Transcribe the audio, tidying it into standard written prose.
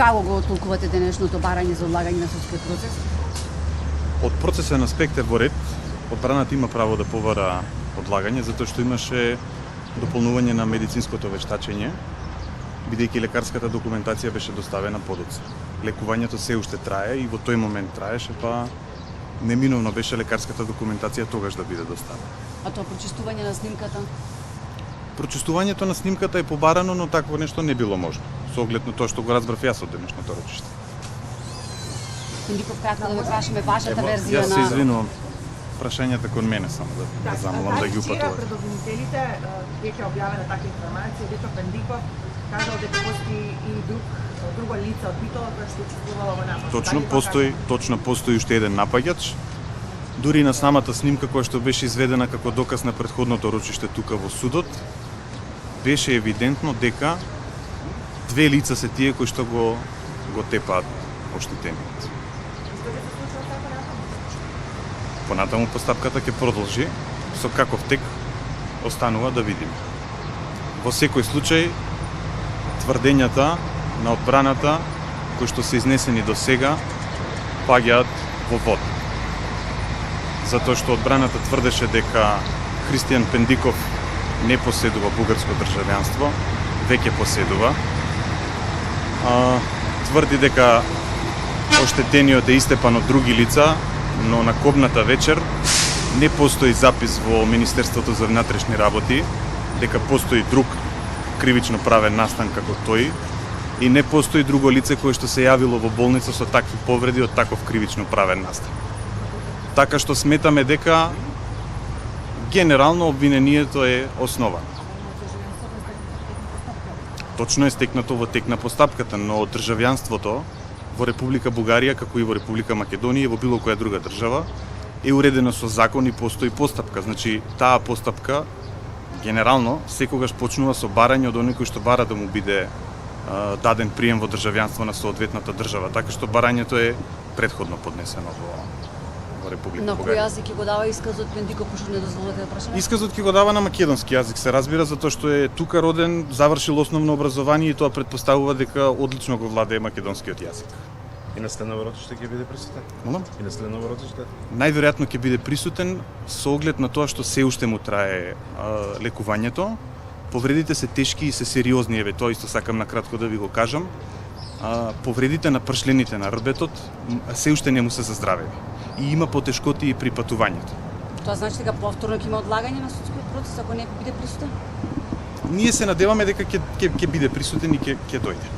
Како го толкувате денешното барање за одлагање на судскиот процес? Од процесен аспект е во ред. Одбраната има право да побара одлагање затоа што имаше дополнување на медицинското вештачење, бидејќи лекарската документација беше доставена подоцна. Лекувањето се уште трае и во тој момент траеше, па неминовно беше лекарската документација тогаш да биде доставена. А тоа прочистување на снимката? Прочистувањето на снимката е побарано, но такво нешто не било можно, со оглед на тоа што го разбрав јас од денешното рочиште. Пендиков, кратко да ве прашаме вашата верзија Јас се на... извинувам. Прашањата кон мене само да замолам да ги Вчера упатувам. пред обвинителите беше објавена таква информација, дека Пендиков кажал дека постои и друго лице од Битола кое што учествувало во нападот. Точно постои уште еден напаѓач. Дури на самата снимка која што беше изведена како доказ на претходното рочиште тука во судот, беше евидентно дека две лица се тие кои што го тепаат оштетениот. Понатаму постапката ќе продолжи, со каков тек останува да видиме. Во секој случај, тврдењата на одбраната кои што се изнесени до сега паѓаат во вода. Затоа што одбраната тврдеше дека Христијан Пендиков не поседува бугарско државјанство, веќе поседува. Тврди дека оштетениот е истепан од други лица, но на кобната вечер не постои запис во Министерството за внатрешни работи дека постои друг кривично правен настан како тој и не постои друго лице кое што се јавило во болница со такви повреди од таков кривично правен настан. Така што сметаме дека генерално обвинението е основано. Точно е стекнато во тек на постапката, но државјанството во Република Бугарија, како и во Република Македонија и во било која друга држава, е уредена со закон и постои постапка. Значи, таа постапка, генерално, секогаш почнува со барање од оној кој што бара да му биде даден прием во државјанство на соодветната држава. Така што барањето е претходно поднесено во Република На кој Бугарија. јазик ќе го дава исказот Пендиков, пошто не дозволете да прашаме? Исказот ќе го дава на македонски јазик, се разбира, затоа што е тука роден, завршил основно образование и тоа претпоставува дека одлично го владее македонскиот јазик. И на следново рочиште ќе биде присутен? Молам? И на следново рочиште? Најверојатно ќе биде присутен со оглед на тоа што се уште му трае лекувањето. Повредите се тешки и се сериозни, еве тоа исто сакам на кратко да ви го кажам. Повредите на пршлените на рбетот се уште не му се заздравени и има потешкоти и при патувањето. Тоа значи дека повторно ќе има одлагање на судскиот процес ако не биде присутен? Ние се надеваме дека ќе биде присутен и ќе дојде.